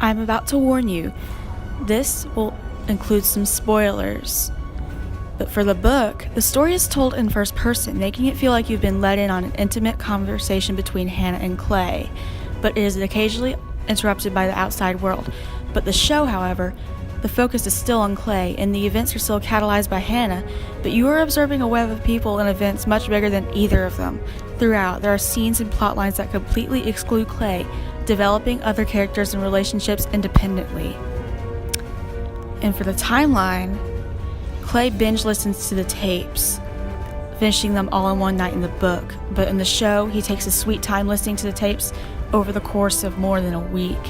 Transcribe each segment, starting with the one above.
I'm about to warn you, this will include some spoilers. But for the book, the story is told in first person, making it feel like you've been let in on an intimate conversation between Hannah and Clay, but it is occasionally interrupted by the outside world. But the show, however, the focus is still on Clay, and the events are still catalyzed by Hannah, but you are observing a web of people and events much bigger than either of them. Throughout, there are scenes and plot lines that completely exclude Clay, developing other characters and relationships independently. And for the timeline, Clay binge listens to the tapes, finishing them all in one night in the book, but in the show, he takes his sweet time listening to the tapes over the course of more than a week,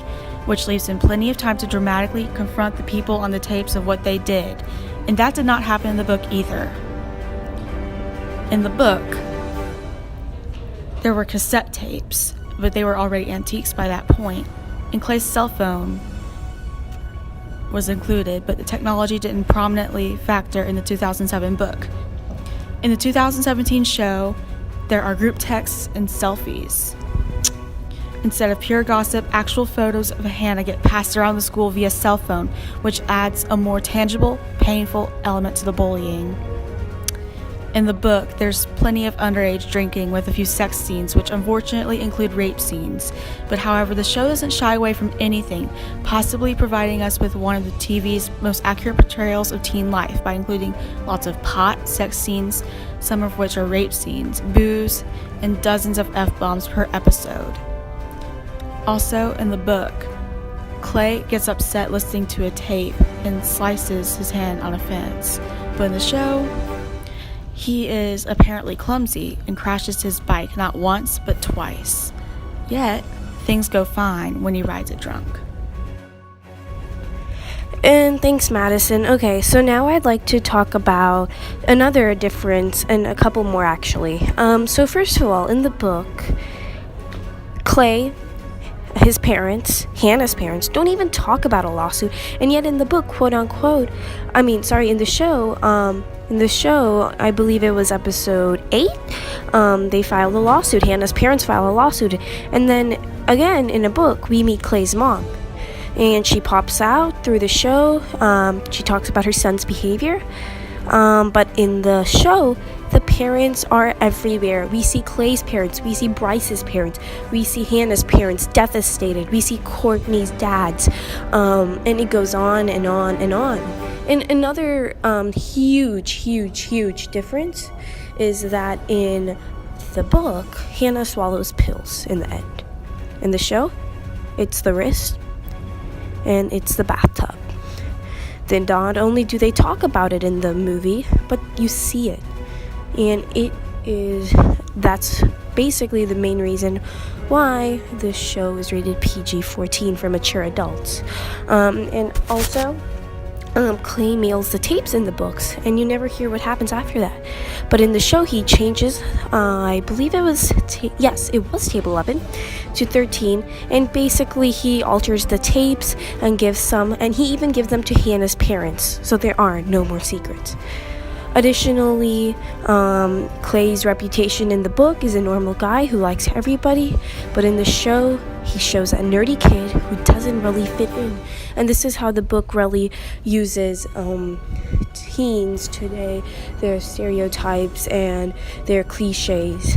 which leaves him plenty of time to dramatically confront the people on the tapes of what they did, and that did not happen in the book either. In the book, there were cassette tapes, but they were already antiques by that point, and Clay's cell phone was included, but the technology didn't prominently factor in the 2007 book. In the 2017 show, there are group texts and selfies. Instead of pure gossip, actual photos of Hannah get passed around the school via cell phone, which adds a more tangible, painful element to the bullying. In the book, there's plenty of underage drinking with a few sex scenes, which unfortunately include rape scenes. But however, the show doesn't shy away from anything, possibly providing us with one of the TV's most accurate portrayals of teen life by including lots of pot, sex scenes, some of which are rape scenes, booze, and dozens of F-bombs per episode. Also, in the book, Clay gets upset listening to a tape and slices his hand on a fence. But in the show, he is apparently clumsy and crashes his bike not once but twice. Yet, things go fine when he rides it drunk. And thanks, Madison. Okay, so now I'd like to talk about another difference, and a couple more actually. So first of all, in the book, Clay, his parents, Hannah's parents, don't even talk about a lawsuit, and yet in the book, in the show, I believe it was episode 8, they filed a lawsuit. Hannah's parents filed a lawsuit. And then, again, in a book, we meet Clay's mom. And she pops out through the show. She talks about her son's behavior. But in the show, the parents are everywhere. We see Clay's parents. We see Bryce's parents. We see Hannah's parents devastated. We see Courtney's dads. And it goes on and on and on. And another huge difference is that in the book, Hannah swallows pills in the end. In the show, it's the wrist and it's the bathtub. Then not only do they talk about it in the movie, but you see it. And that's basically the main reason why the show is rated PG-14 for mature adults. And also, Clay mails the tapes in the books, and you never hear what happens after that. But in the show, he changes, I believe it was, it was tape 11 to 13, and basically he alters the tapes and gives some, and he even gives them to Hannah's parents, so there are no more secrets. Additionally, Clay's reputation in the book is a normal guy who likes everybody, but in the show, he shows a nerdy kid who doesn't really fit in. And this is how the book really uses teens today, their stereotypes and their cliches.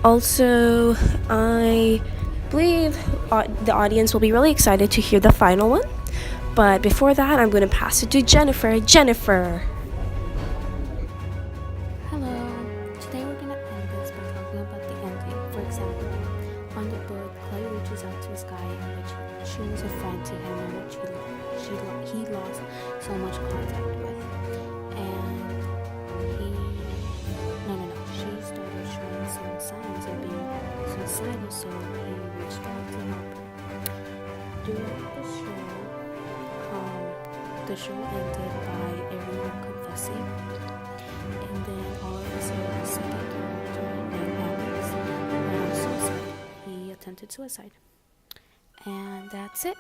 Also, I believe the audience will be really excited to hear the final one. But before that, I'm going to pass it to Jennifer. Jennifer! Hello. Today we're going to end this by talking about the ending. For example, on the book, Clay reaches out to this guy in which she was a friend to him in which he lost so much contact with. And she started showing some signs of being suicidal, so he reached out to help her. During the show ended by everyone confessing, and then all of a sudden the second character named Alex suicide. He attempted suicide, and that's it.